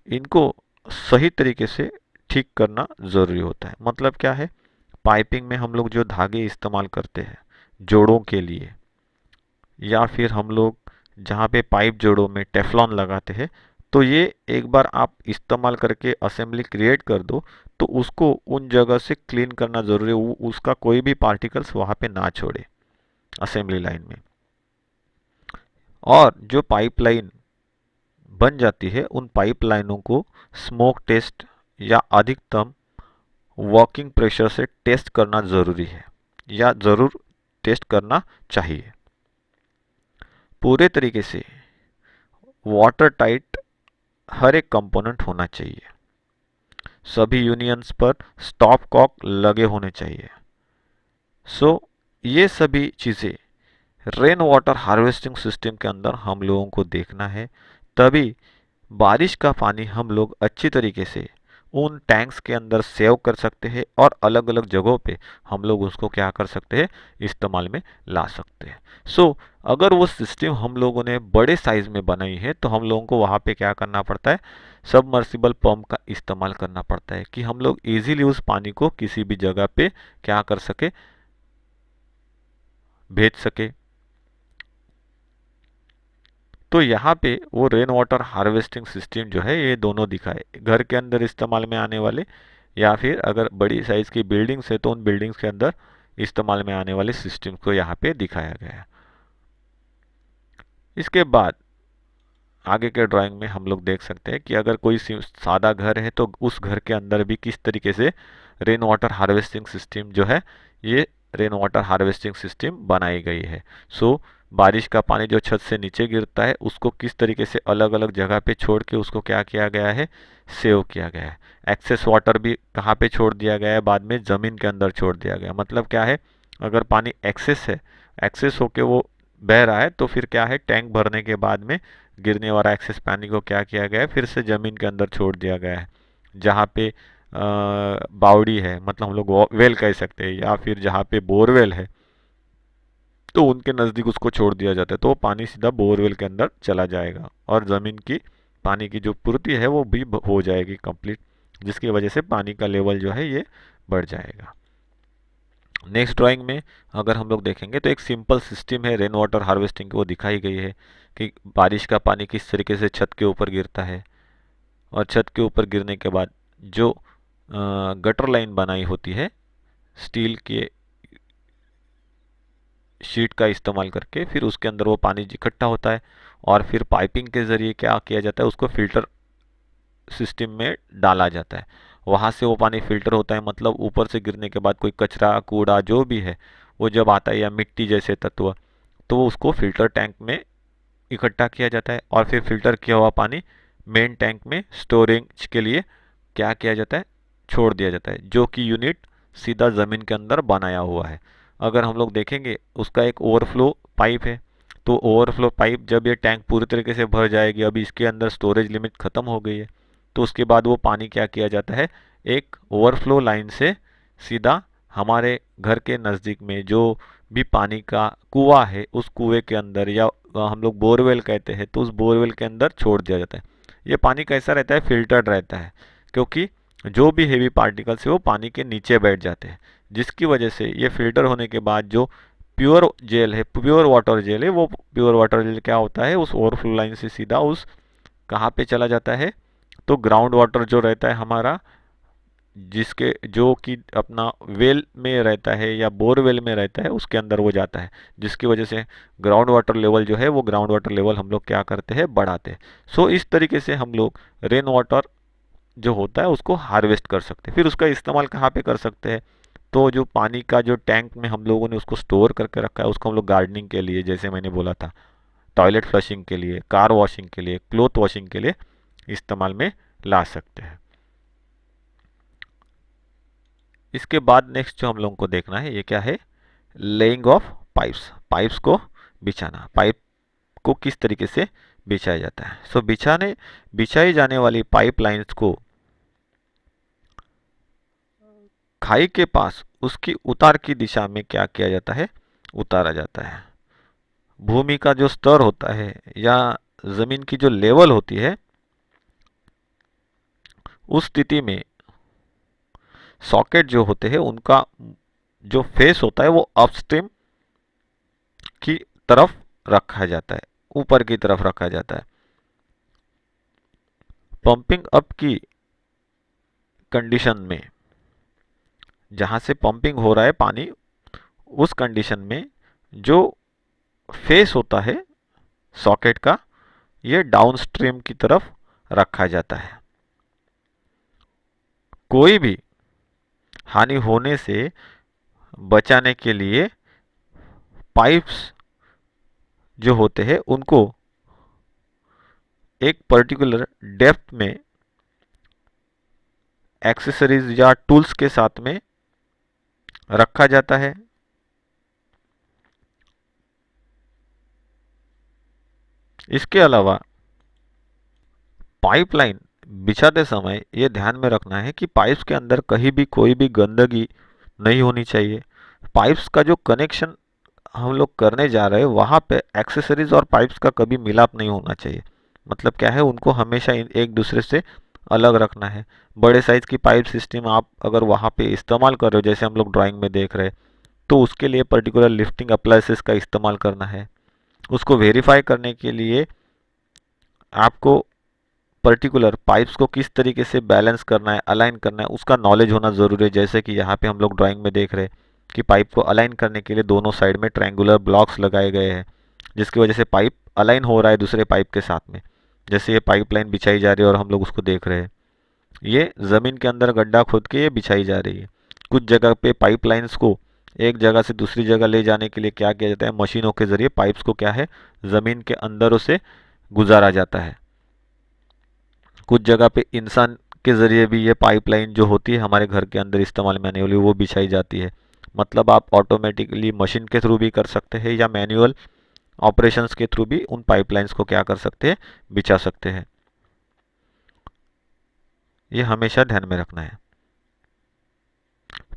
इनको सही तरीके से ठीक करना ज़रूरी होता है। मतलब क्या है, पाइपिंग में हम लोग जो धागे इस्तेमाल करते हैं जोड़ों के लिए, या फिर हम लोग जहाँ पे पाइप जोड़ों में टेफ्लॉन लगाते हैं, तो ये एक बार आप इस्तेमाल करके असेंबली क्रिएट कर दो तो उसको उन जगह से क्लीन करना ज़रूरी है, उसका कोई भी पार्टिकल्स वहाँ पे ना छोड़े असेंबली लाइन में। और जो पाइपलाइन बन जाती है उन पाइपलाइनों को स्मोक टेस्ट या अधिकतम वर्किंग प्रेशर से टेस्ट करना ज़रूरी है, या ज़रूर टेस्ट करना चाहिए। पूरे तरीके से वाटर टाइट हर एक कंपोनेंट होना चाहिए, सभी यूनियंस पर स्टॉप कॉक लगे होने चाहिए। सो ये सभी चीज़ें रेन वाटर हार्वेस्टिंग सिस्टम के अंदर हम लोगों को देखना है, तभी बारिश का पानी हम लोग अच्छी तरीके से उन टैंक्स के अंदर सेव कर सकते हैं और अलग अलग जगहों पे हम लोग उसको क्या कर सकते हैं, इस्तेमाल में ला सकते हैं। सो अगर वो सिस्टम हम लोगों ने बड़े साइज में बनाई है तो हम लोगों को वहाँ पे क्या करना पड़ता है, सबमर्सिबल पंप का इस्तेमाल करना पड़ता है कि हम लोग इजीली उस पानी को किसी भी जगह पे क्या कर सके, भेज सके। तो यहाँ पे वो रेन वाटर हार्वेस्टिंग सिस्टम जो है ये दोनों दिखाए, घर के अंदर इस्तेमाल में आने वाले या फिर अगर बड़ी साइज़ की बिल्डिंग्स है तो उन बिल्डिंग्स के अंदर इस्तेमाल में आने वाले सिस्टम को यहाँ पे दिखाया गया है। इसके बाद आगे के ड्राइंग में हम लोग देख सकते हैं कि अगर कोई सादा घर है तो उस घर के अंदर भी किस तरीके से रेन वाटर हार्वेस्टिंग सिस्टम जो है ये रेन वाटर हार्वेस्टिंग सिस्टम बनाई गई है। सो बारिश का पानी जो छत से नीचे गिरता है उसको किस तरीके से अलग अलग जगह पे छोड़ के उसको क्या किया गया है, सेव किया गया है। एक्सेस वाटर भी कहाँ पे छोड़ दिया गया है, बाद में ज़मीन के अंदर छोड़ दिया गया। मतलब क्या है, अगर पानी एक्सेस है, एक्सेस होके वो बह रहा है तो फिर क्या है, टैंक भरने के बाद में गिरने वाला एक्सेस पानी को क्या किया गया है, फिर से ज़मीन के अंदर छोड़ दिया गया है। जहाँ पे बावड़ी है, मतलब हम लोग वेल कह सकते हैं, या फिर जहाँ पे बोरवेल है तो उनके नज़दीक उसको छोड़ दिया जाता है, तो वो पानी सीधा बोरवेल के अंदर चला जाएगा और ज़मीन की पानी की जो पूर्ति है वो भी हो जाएगी कंप्लीट, जिसकी वजह से पानी का लेवल जो है ये बढ़ जाएगा। नेक्स्ट ड्राइंग में अगर हम लोग देखेंगे तो एक सिंपल सिस्टम है रेन वाटर हार्वेस्टिंग की, वो दिखाई गई है कि बारिश का पानी किस तरीके से छत के ऊपर गिरता है और छत के ऊपर गिरने के बाद जो गटर लाइन बनाई होती है स्टील के शीट का इस्तेमाल करके, फिर उसके अंदर वो पानी इकट्ठा होता है और फिर पाइपिंग के ज़रिए क्या किया जाता है, उसको फिल्टर सिस्टम में डाला जाता है। वहाँ से वो पानी फिल्टर होता है, मतलब ऊपर से गिरने के बाद कोई कचरा कूड़ा जो भी है वो जब आता है या मिट्टी जैसे तत्व, तो उसको फिल्टर टैंक में इकट्ठा किया जाता है और फिर फिल्टर किया हुआ पानी मेन टैंक में स्टोरेज के लिए क्या किया जाता है, छोड़ दिया जाता है, जो कि यूनिट सीधा ज़मीन के अंदर बनाया हुआ है। अगर हम लोग देखेंगे उसका एक ओवरफ्लो पाइप है, तो ओवरफ्लो पाइप जब ये टैंक पूरी तरीके से भर जाएगी, अभी इसके अंदर स्टोरेज लिमिट ख़त्म हो गई है, तो उसके बाद वो पानी क्या किया जाता है, एक ओवरफ्लो लाइन से सीधा हमारे घर के नज़दीक में जो भी पानी का कुआं है उस कुएं के अंदर, या हम लोग बोरवेल कहते हैं, तो उस बोरवेल के अंदर छोड़ दिया जाता है। ये पानी कैसा रहता है, फिल्टर्ड रहता है, क्योंकि जो भी हेवी पार्टिकल्स है वो पानी के नीचे बैठ जाते हैं, जिसकी वजह से ये फिल्टर होने के बाद जो प्योर जेल है, प्योर वाटर जेल है, वो प्योर वाटर जेल क्या होता है, उस ओवरफ्लो लाइन से सीधा उस कहाँ पे चला जाता है, तो ग्राउंड वाटर जो रहता है हमारा, जिसके जो कि अपना वेल में रहता है या बोरवेल में रहता है, उसके अंदर वो जाता है, जिसकी वजह से ग्राउंड वाटर लेवल जो है वो ग्राउंड वाटर लेवल हम लोग क्या करते हैं, बढ़ाते हैं। सो इस तरीके से हम लोग रेन वाटर जो होता है उसको हार्वेस्ट कर सकते हैं। फिर उसका इस्तेमाल कहाँ पे कर सकते हैं, तो जो पानी का जो टैंक में हम लोगों ने उसको स्टोर करके रखा है, उसको हम लोग गार्डनिंग के लिए, जैसे मैंने बोला था, टॉयलेट फ्लशिंग के लिए, कार वॉशिंग के लिए, क्लोथ वॉशिंग के लिए इस्तेमाल में ला सकते हैं। इसके बाद नेक्स्ट जो हम लोगों को देखना है ये क्या है, लेइंग ऑफ पाइप्स, पाइप्स को बिछाना, पाइप को किस तरीके से बिछाया जाता है। सो बिछाई जाने वाली पाइप लाइन्स को खाई के पास उसकी उतार की दिशा में क्या किया जाता है, उतारा जाता है। भूमि का जो स्तर होता है या जमीन की जो लेवल होती है, उस स्थिति में सॉकेट जो होते हैं उनका जो फेस होता है वो अपस्ट्रीम की तरफ रखा जाता है, ऊपर की तरफ रखा जाता है। पंपिंग अप की कंडीशन में, जहां से पंपिंग हो रहा है पानी, उस कंडीशन में जो फेस होता है सॉकेट का, ये डाउनस्ट्रीम की तरफ रखा जाता है। कोई भी हानि होने से बचाने के लिए पाइप्स जो होते हैं उनको एक पर्टिकुलर डेप्थ में एक्सेसरीज या टूल्स के साथ में रखा जाता है। इसके अलावा पाइपलाइन बिछाते समय ये ध्यान में रखना है कि पाइप्स के अंदर कहीं भी कोई भी गंदगी नहीं होनी चाहिए। पाइप्स का जो कनेक्शन हम लोग करने जा रहे हैं वहाँ पे एक्सेसरीज और पाइप्स का कभी मिलाप नहीं होना चाहिए। मतलब क्या है, उनको हमेशा एक दूसरे से अलग रखना है। बड़े साइज की पाइप सिस्टम आप अगर वहाँ पे इस्तेमाल कर रहे हो, जैसे हम लोग ड्राइंग में देख रहे हैं, तो उसके लिए पर्टिकुलर लिफ्टिंग अप्लायंसेस का इस्तेमाल करना है। उसको वेरीफाई करने के लिए आपको पर्टिकुलर पाइप्स को किस तरीके से बैलेंस करना है, अलाइन करना है, उसका नॉलेज होना ज़रूरी है। जैसे कि यहाँ पे हम लोग ड्राइंग में देख रहे हैं कि पाइप को अलाइन करने के लिए दोनों साइड में ट्रायंगुलर ब्लॉक्स लगाए गए हैं, जिसकी वजह से पाइप अलाइन हो रहा है दूसरे पाइप के साथ में। जैसे ये पाइपलाइन बिछाई जा रही है और हम लोग उसको देख रहे हैं, ये ज़मीन के अंदर गड्ढा खोद के ये बिछाई जा रही है। कुछ जगह पे पाइपलाइंस को एक जगह से दूसरी जगह ले जाने के लिए क्या किया जाता है, मशीनों के ज़रिए पाइप्स को क्या है, ज़मीन के अंदर उसे गुजारा जाता है। कुछ जगह पे इंसान के ज़रिए भी ये पाइपलाइन जो होती है हमारे घर के अंदर इस्तेमाल में आने वाली, वो बिछाई जाती है। मतलब आप ऑटोमेटिकली मशीन के थ्रू भी कर सकते हैं या मैनुअल ऑपरेशंस के थ्रू भी उन पाइपलाइंस को क्या कर सकते हैं, बिछा सकते हैं। ये हमेशा ध्यान में रखना है।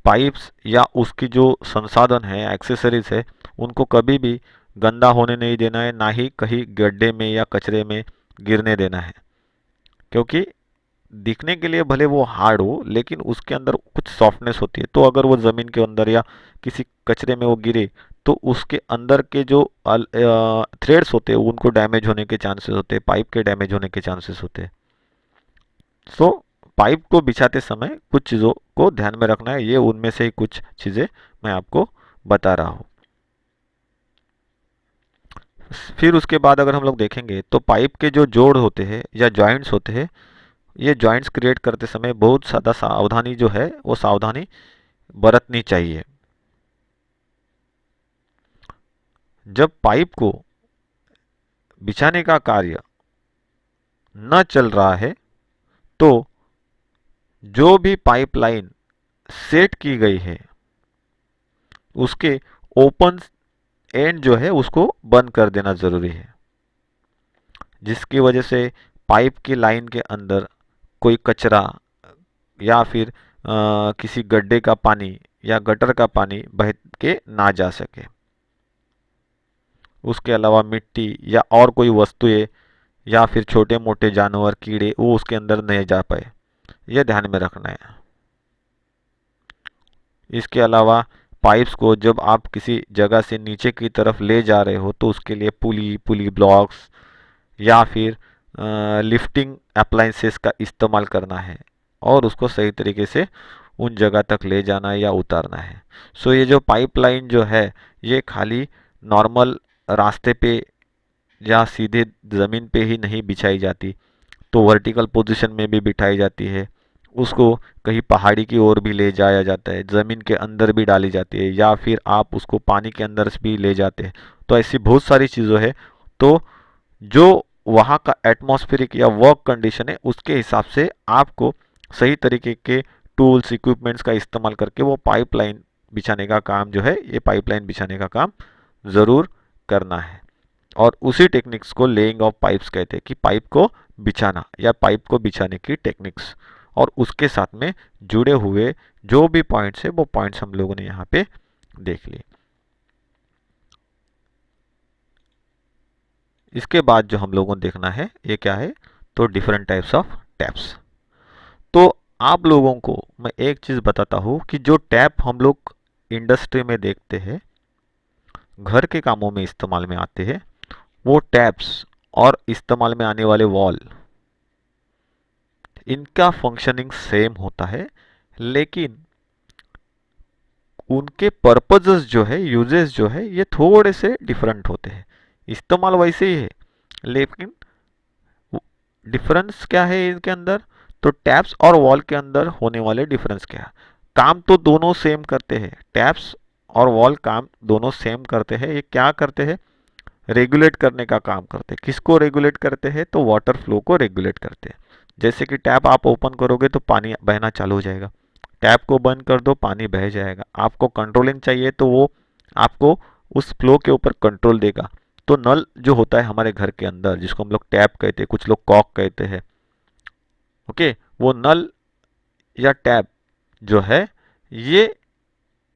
पाइप्स या उसकी जो संसाधन है, एक्सेसरीज है, उनको कभी भी गंदा होने नहीं देना है, ना ही कहीं गड्ढे में या कचरे में गिरने देना है। क्योंकि दिखने के लिए भले वो हार्ड हो, लेकिन उसके अंदर कुछ सॉफ्टनेस होती है। तो अगर वो ज़मीन के अंदर या किसी कचरे में वो गिरे तो उसके अंदर के जो थ्रेड्स होते हैं उनको डैमेज होने के चांसेस होते हैं, पाइप के डैमेज होने के चांसेस होते हैं। सो पाइप को बिछाते समय कुछ चीज़ों को ध्यान में रखना है। ये उनमें से ही कुछ चीज़ें मैं आपको बता रहा हूँ। फिर उसके बाद अगर हम लोग देखेंगे तो पाइप के जो जोड़ होते हैं या जॉइंट्स होते हैं, ये जॉइंट्स क्रिएट करते समय बहुत ज़्यादा सावधानी जो है वो सावधानी बरतनी चाहिए। जब पाइप को बिछाने का कार्य न चल रहा है तो जो भी पाइपलाइन सेट की गई है उसके ओपन एंड जो है उसको बंद कर देना ज़रूरी है, जिसकी वजह से पाइप की लाइन के अंदर कोई कचरा या फिर किसी गड्ढे का पानी या गटर का पानी बह के ना जा सके। उसके अलावा मिट्टी या और कोई वस्तुएं या फिर छोटे मोटे जानवर, कीड़े, वो उसके अंदर नहीं जा पाए, यह ध्यान में रखना है। इसके अलावा पाइप्स को जब आप किसी जगह से नीचे की तरफ ले जा रहे हो तो उसके लिए पुली पुली ब्लॉक्स या फिर लिफ्टिंग अप्लायंसेस का इस्तेमाल करना है और उसको सही तरीके से उन जगह तक ले जाना है या उतारना है। सो ये जो पाइपलाइन जो है ये खाली नॉर्मल रास्ते पे या सीधे ज़मीन पे ही नहीं बिछाई जाती, तो वर्टिकल पोजीशन में भी बिठाई जाती है। उसको कहीं पहाड़ी की ओर भी ले जाया जाता है, ज़मीन के अंदर भी डाली जाती है या फिर आप उसको पानी के अंदर भी ले जाते हैं। तो ऐसी बहुत सारी चीज़ें हैं। तो जो वहाँ का एटमॉस्फेरिक या वर्क कंडीशन है उसके हिसाब से आपको सही तरीके के टूल्स, इक्विपमेंट्स का इस्तेमाल करके वो पाइपलाइन बिछाने का काम जो है, ये पाइपलाइन बिछाने का काम ज़रूर करना है। और उसी टेक्निक्स को लेइंग ऑफ पाइप्स कहते हैं कि पाइप को बिछाना या पाइप को बिछाने की टेक्निक्स, और उसके साथ में जुड़े हुए जो भी पॉइंट्स है वो पॉइंट्स हम लोगों ने यहाँ पे देख लिए। इसके बाद जो हम लोगों को देखना है ये क्या है, तो डिफरेंट टाइप्स ऑफ टैप्स। तो आप लोगों को मैं एक चीज़ बताता हूँ कि जो टैप हम लोग इंडस्ट्री में देखते हैं, घर के कामों में इस्तेमाल में आते हैं, वो टैप्स और इस्तेमाल में आने वाले वॉल, इनका फंक्शनिंग सेम होता है, लेकिन उनके पर्पजेस जो है, यूजेस जो है, ये थोड़े से डिफरेंट होते हैं। इस्तेमाल वैसे ही है, लेकिन डिफरेंस क्या है इनके अंदर, तो टैप्स और वॉल के अंदर होने वाले डिफरेंस क्या है। काम तो दोनों सेम करते हैं, टैप्स और वॉल काम दोनों सेम करते हैं। ये क्या करते हैं, रेगुलेट करने का काम करते हैं। किसको रेगुलेट करते हैं, तो वाटर फ्लो को रेगुलेट करते हैं। जैसे कि टैप आप ओपन करोगे तो पानी बहना चालू हो जाएगा, टैप को बंद कर दो पानी बह जाएगा। आपको कंट्रोलिंग चाहिए तो वो आपको उस फ्लो के ऊपर कंट्रोल देगा। तो नल जो होता है हमारे घर के अंदर, जिसको हम लोग टैप कहते हैं, कुछ लोग कॉक कहते हैं, ओके, वो नल या टैप जो है ये,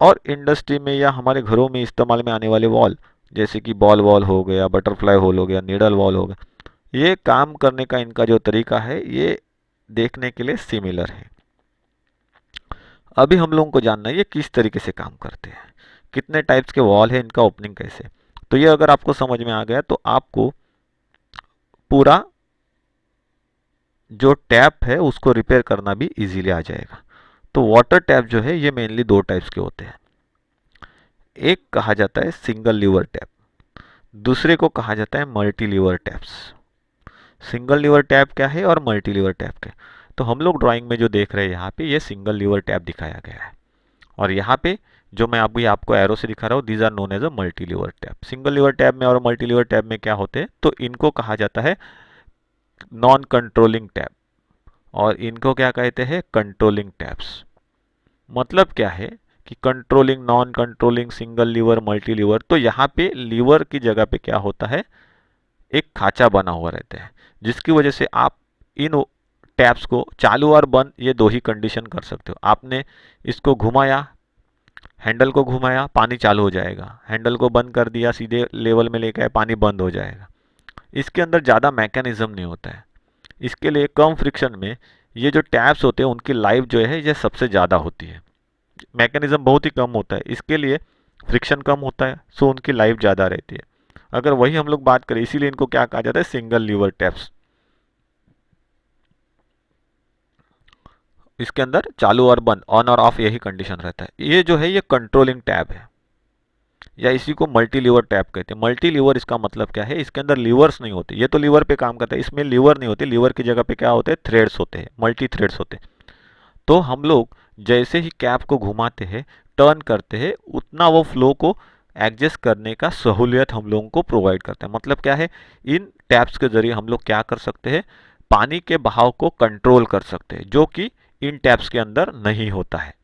और इंडस्ट्री में या हमारे घरों में इस्तेमाल में आने वाले वॉल, जैसे कि बॉल वॉल हो गया, बटरफ्लाई वॉल हो गया, नीडल वॉल हो गया, ये काम करने का इनका जो तरीका है ये देखने के लिए सिमिलर है। अभी हम लोगों को जानना है ये किस तरीके से काम करते हैं, कितने टाइप्स के वॉल है, इनका ओपनिंग कैसे। तो ये अगर आपको समझ में आ गया तो आपको पूरा जो टैप है उसको रिपेयर करना भी इजीली आ जाएगा। तो वाटर टैप जो है ये मेनली दो टाइप्स के होते हैं। एक कहा जाता है सिंगल लीवर टैप, दूसरे को कहा जाता है multi lever taps. Single lever tap क्या है और मल्टी लीवर टैप क्या है? तो हम लोग ड्राइंग में जो देख रहे हैं यहाँ पे ये सिंगल लीवर टैप दिखाया गया है, और यहाँ पे जो मैं अभी आपको एरो से दिखा रहा हूँ these are known as a multi lever tap. Single lever tap में और मल्टी लीवर टैप में क्या होते हैं, तो इनको कहा जाता है नॉन कंट्रोलिंग टैप और इनको क्या कहते हैं, कंट्रोलिंग टैप्स। मतलब क्या है कि controlling, non controlling, single lever, multi lever, तो यहाँ पे लीवर की जगह पे क्या होता है, एक खांचा बना हुआ रहता है, जिसकी वजह से आप इन टैप्स को चालू और बंद ये दो ही कंडीशन कर सकते हो। आपने इसको घुमाया, हैंडल को घुमाया, पानी चालू हो जाएगा, हैंडल को बंद कर दिया, सीधे लेवल में लेकर आए, पानी बंद हो जाएगा। इसके अंदर ज़्यादा मैकेनिज्म नहीं होता है। इसके लिए कम फ्रिक्शन में ये जो टैप्स होते हैं उनकी लाइफ जो है ये सबसे ज़्यादा होती है। मैकेनिज्म बहुत ही कम होता है, इसके लिए फ्रिक्शन कम होता है, सो उनकी लाइफ ज़्यादा रहती है। अगर वही हम लोग बात करें, इसीलिए इनको क्या कहा जाता है, सिंगल लीवर टैप्स। इसके अंदर चालू और बंद, ऑन और ऑफ यही कंडीशन रहता है। ये जो है ये कंट्रोलिंग टैब है, या इसी को मल्टी लीवर टैप कहते हैं। मल्टी लीवर इसका मतलब क्या है, इसके अंदर लीवर्स नहीं होते, ये तो लीवर पे काम करता है, इसमें लीवर नहीं होते, लीवर की जगह पे क्या होते हैं, थ्रेड्स होते हैं, मल्टी थ्रेड्स होते हैं। तो हम लोग जैसे ही कैप को घुमाते हैं, टर्न करते हैं, उतना वो फ्लो को एडजस्ट करने का सहूलियत हम लोगों को प्रोवाइड करता है। मतलब क्या है, इन टैप्स के जरिए हम लोग क्या कर सकते हैं, पानी के बहाव को कंट्रोल कर सकते हैं, जो कि इन टैप्स के अंदर नहीं होता है।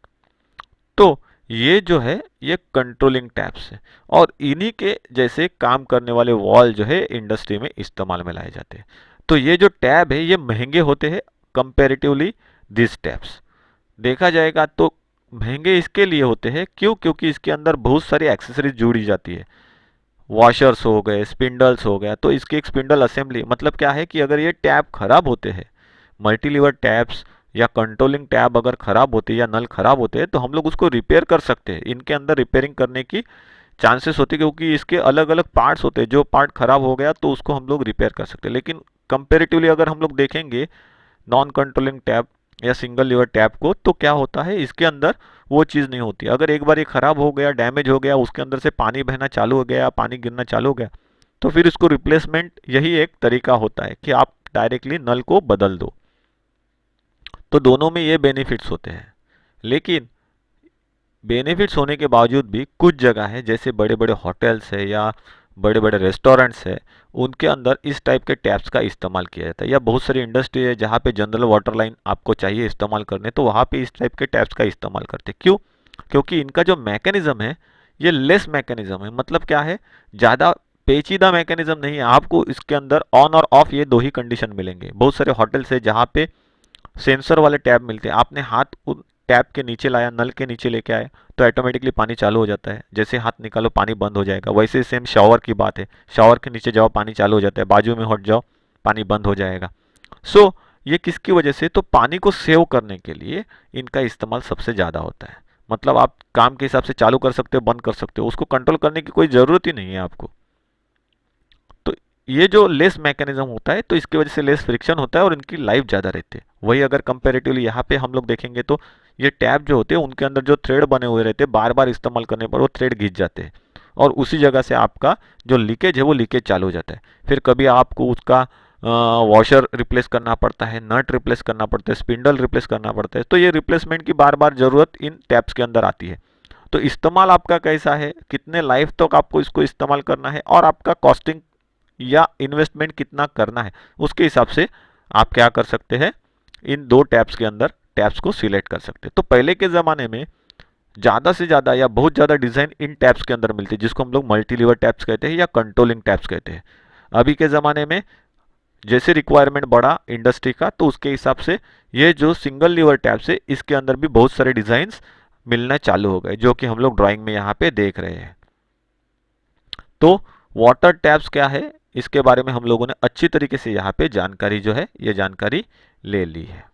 तो ये जो है ये कंट्रोलिंग टैप्स है, और इन्हीं के जैसे काम करने वाले वॉल जो है इंडस्ट्री में इस्तेमाल में लाए जाते हैं। तो ये जो टैब है ये महंगे होते हैं कंपैरेटिवली दिस टैप्स। देखा जाएगा तो महंगे इसके लिए होते हैं, क्यों, क्योंकि इसके अंदर बहुत सारी एक्सेसरीज जुड़ी जाती है। वॉशर्स हो गए, स्पिंडल्स हो गया, तो इसकी एक स्पिंडल असेंबली, मतलब क्या है कि अगर ये टैप खराब होते हैं, मल्टीलीवर टैप्स या कंट्रोलिंग टैब अगर खराब होते हैं या नल खराब होते हैं, तो हम लोग उसको रिपेयर कर सकते हैं। इनके अंदर रिपेयरिंग करने की चांसेस होते हैं, क्योंकि इसके अलग अलग पार्ट्स होते हैं, जो पार्ट खराब हो गया तो उसको हम लोग रिपेयर कर सकते हैं। लेकिन कंपेरेटिवली अगर हम लोग देखेंगे नॉन कंट्रोलिंग टैप या सिंगल लीवर टैप को, तो क्या होता है, इसके अंदर वो चीज़ नहीं होती। अगर एक बार ये खराब हो गया, डैमेज हो गया, उसके अंदर से पानी बहना चालू हो गया, पानी गिरना चालू हो गया, तो फिर इसको रिप्लेसमेंट, यही एक तरीका होता है कि आप डायरेक्टली नल को बदल दो। तो दोनों में ये बेनिफिट्स होते हैं। लेकिन बेनिफिट्स होने के बावजूद भी कुछ जगह है, जैसे बड़े बड़े होटल्स है या बड़े बड़े रेस्टोरेंट्स है, उनके अंदर इस टाइप के टैप्स का इस्तेमाल किया जाता है। या बहुत सारी इंडस्ट्री है जहाँ पे जनरल वाटर लाइन आपको चाहिए इस्तेमाल करने, तो वहाँ पे इस टाइप के टैप्स का इस्तेमाल करते हैं। क्यों? क्योंकि इनका जो मैकेनिज्म है ये लेस मैकेनिज्म है। मतलब क्या है, ज़्यादा पेचीदा मैकेनिज्म नहीं है। आपको इसके अंदर ऑन और ऑफ ये दो ही कंडीशन मिलेंगे। बहुत सारे होटल्स है जहाँ पे सेंसर वाले टैप मिलते हैं। आपने हाथ उन टैप के नीचे लाया, नल के नीचे लेके आए, तो ऑटोमेटिकली पानी चालू हो जाता है। जैसे हाथ निकालो पानी बंद हो जाएगा। वैसे सेम शावर की बात है, शावर के नीचे जाओ पानी चालू हो जाता है, बाजू में हट जाओ पानी बंद हो जाएगा। सो ये किसकी वजह से, तो पानी को सेव करने के लिए इनका इस्तेमाल सबसे ज़्यादा होता है। मतलब आप काम के हिसाब से चालू कर सकते हो, बंद कर सकते हो, उसको कंट्रोल करने की कोई ज़रूरत ही नहीं है आपको। तो ये जो लेस मैकेनिज्म होता है, तो इसकी वजह से लेस फ्रिक्शन होता है और इनकी लाइफ ज़्यादा रहती है। वही अगर कंपेरेटिवली यहाँ पे हम लोग देखेंगे, तो ये टैब जो होते हैं उनके अंदर जो थ्रेड बने हुए रहते हैं, बार बार इस्तेमाल करने पर वो थ्रेड घिस जाते हैं, और उसी जगह से आपका जो लीकेज है वो लीकेज चालू हो जाता है। फिर कभी आपको उसका वॉशर रिप्लेस करना पड़ता है, नट रिप्लेस करना पड़ता है, स्पिंडल रिप्लेस करना पड़ता है। तो ये रिप्लेसमेंट की बार बार ज़रूरत इन टैब्स के अंदर आती है। तो इस्तेमाल आपका कैसा है, कितने लाइफ तक आपको इसको इस्तेमाल करना है, और आपका कॉस्टिंग या इन्वेस्टमेंट कितना करना है, उसके हिसाब से आप क्या कर सकते हैं, इन दो टैब्स के अंदर टैब्स को सिलेक्ट कर सकते हैं। तो पहले के ज़माने में ज़्यादा से ज़्यादा या बहुत ज़्यादा डिज़ाइन इन टैब्स के अंदर मिलती है, जिसको हम लोग मल्टीलीवर टैब्स कहते हैं या कंट्रोलिंग टैब्स कहते हैं। अभी के ज़माने में जैसे रिक्वायरमेंट बढ़ा इंडस्ट्री का, तो उसके हिसाब से ये जो सिंगल लीवर टैब्स है इसके अंदर भी बहुत सारे डिज़ाइंस मिलना चालू हो गए, जो कि हम लोग ड्राइंग में यहाँ पे देख रहे हैं। तो वाटर टैप्स क्या है, इसके बारे में हम लोगों ने अच्छी तरीके से यहाँ पे जानकारी जो है ये जानकारी ले ली है।